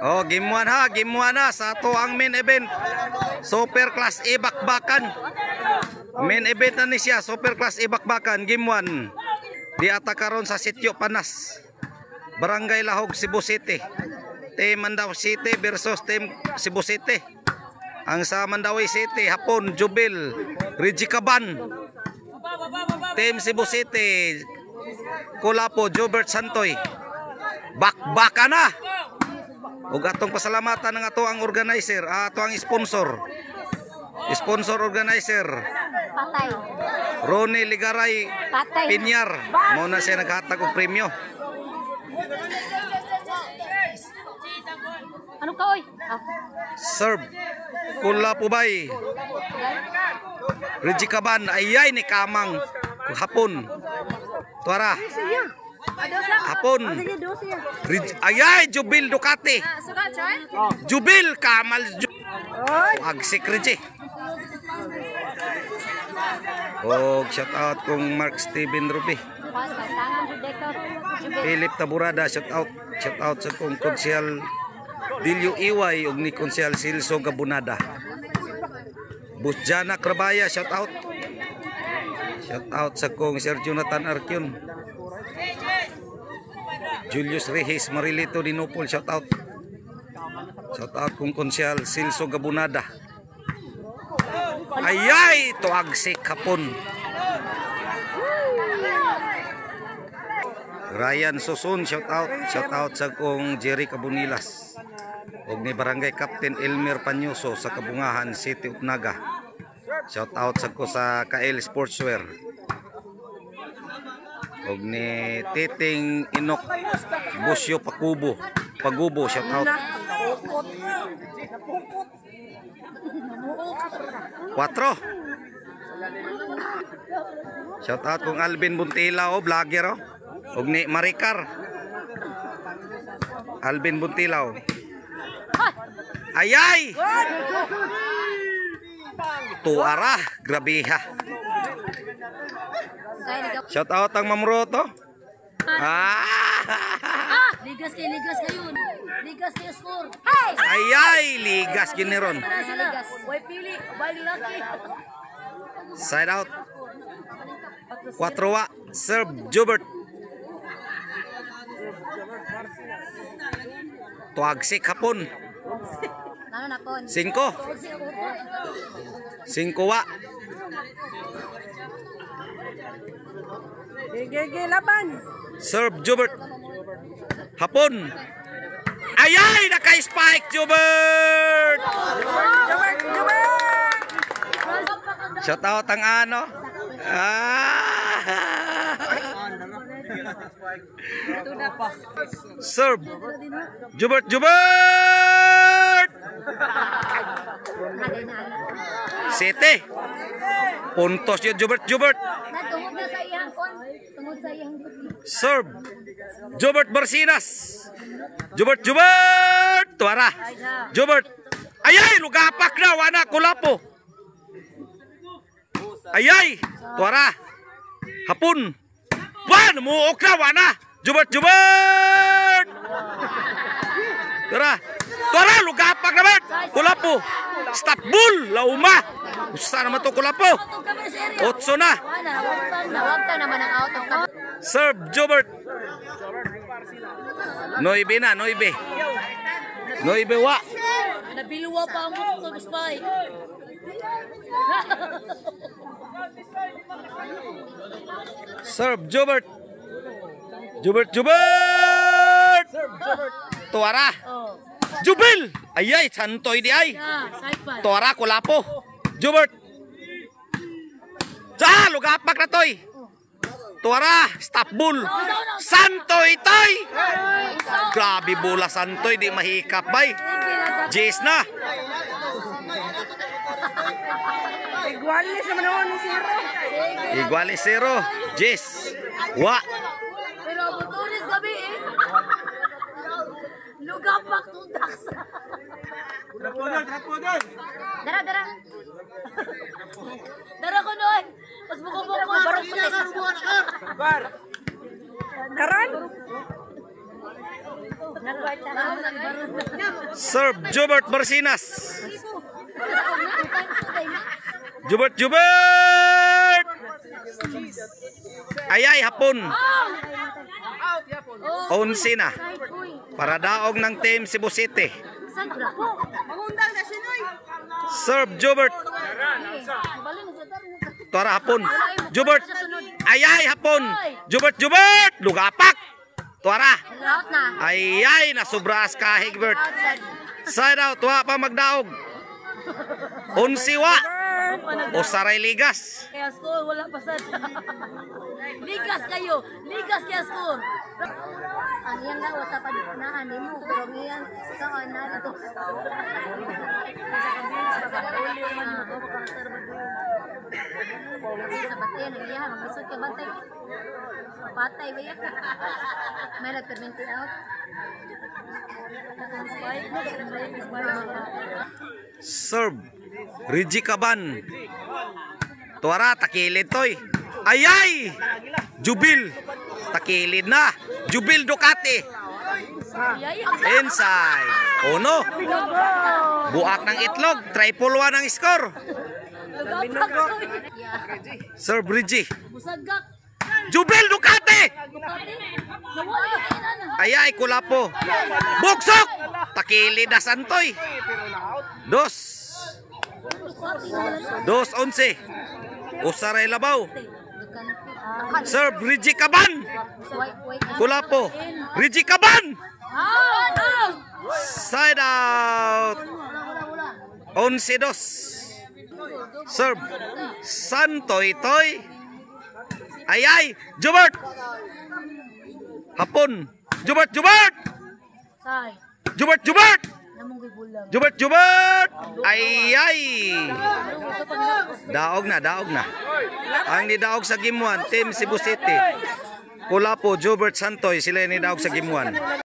Oh, game 1 ha, game 1 na sa ato ang main event. Super Class A bakbakan. Main event na ni siya, Super Class A bakbakan, game 1. Di ata karon sa Sitio Panas, Barangay Lahog, Cebu City. Team Mandawi City versus Team Cebu City. Ang sa Mandawi City, hapon, Jubil, Rijikaban. Team Cebu City, Kulapo, Jobert Santoy. Bakbaka na. Ug atong pasalamatan ng ato ang organizer, ato ang sponsor. Sponsor organizer. Patay. Ronnie Ligaray Patay. Pinyar. Mao na siya naghatag og premyo. Ano ka oy? Serve Kulapo bay. Rijikaban ayay ni kamang hapon. Tuara. Hapon. Ayay Jubil Ducati. Jubil Kamal. Agsik Riji. Og shout out kung Mark Steven Ruby. Philip Taburada, shout out. Shout out sa kung Konsyal Dilio Iway og ni Konsyal Silso Gabunada. Busjana Krabaya, shout out. Shout out sa kung Sir Jonathan Arkion. Julius Rehis Marilito Dinopol, shout out. Shout out kung Konsyal Silso Gabunada. Ayay, tuagsik hapon. Ryan Susun, shout out. Shout out sa kung Jerry Cabunilas. Og ni Barangay Captain Elmer Panyoso sa Kabungahan City Utnaga. Shout out sa ko sa KL Sportswear. Og ni Titing Inok Busyo Pagubo, shout out. 4. Shout out kung Alvin Buntila o vlogger o. Og ni Maricar. Alvin Buntilaw. Ayay! Tuara, grabiha. Shout out ang Mamroto. Ligas kayo. Ligas kayo score. Ayay, ligas giniron. Way pili, bay laki. Side out. 4 serve Jubert. Tuagsik hapon. 5 wa. Laban. Serve Jubert. Hapon. Ayay, naka-spike Jubert. Shout out ang ano. Serve Jubert. City. Puntos yun Jubert. Serve Jubert Barsinas. Jubert. Tuara. Jubert. Ayay, lugapak na. Wana, Kulapo. Ayay, tuara. Hapon. Wan, muok na. Wana. Jubert. Tuara, lugapak naman. Kulapo. Stop bull. Lauma. Usa naman to Kulapo. 8 na. Serve Jubert. 9 na. 9 wa. Nabiluwa pa mo ko guspay. Serve Jubert. Tuara. Jubil. Ayay, santoy di ay. Tuara, Kulapo. Jubert. Lugapak na toy. Tuara, stop bull. Santoy toy. Grabe bola santoy, di mahikap bay. Jace na. Igualis 0. Jace. Wa. Pero butulis gabi Lugapak tundak sa. Dara. Dara ko noon. Mas buko-buko barok pa. Karan? Serve Jubert Barsinas. Jubert! Ayay, hapon. 11 na. Para daog ng team Cebu City. Serve Jubert. Tuara hapon. Jubert. Ayay, hapon. Jubert. Lugapak. Tuara. Ayay, nasubraas ka, Higbert. Side out, tuwa pa magdaog. Unsiwa. O saray ligas. Kaya score, wala pa sad. Ligas kayo. Ligas kaya score. Ang yan nga, wasa pa na ani mo. Pero ngayon, sa na ito. Sa batay, nagyahan. Mag-isot ka bantay. Patay ba yan? May nag-20 out. Serve Reggie Caban. Tuara, takilid toy. Ayay! Jubil. Takilid na. Jubil Ducati. Inside. Uno. Buak ng itlog. Triple 1 ang score. Serve Reggie. Busagak. Jubil Ducati. Ayay, kulapo. Buksok. Takilid na santoy. 2-11. Usaray labaw. Serve Reggie Caban. Kulapo. Reggie Caban. Side out. 11-2. Serve Santoy Toy. Ayay, Jubert. Hapon. Jubert. Say, Jubert. namong gibulag. Jubert. Ayay. Daog na. Ang nidaog sa game 1, Team Cebu City. Kulapo, Jubert Santoy, sila yung nidaog sa game 1.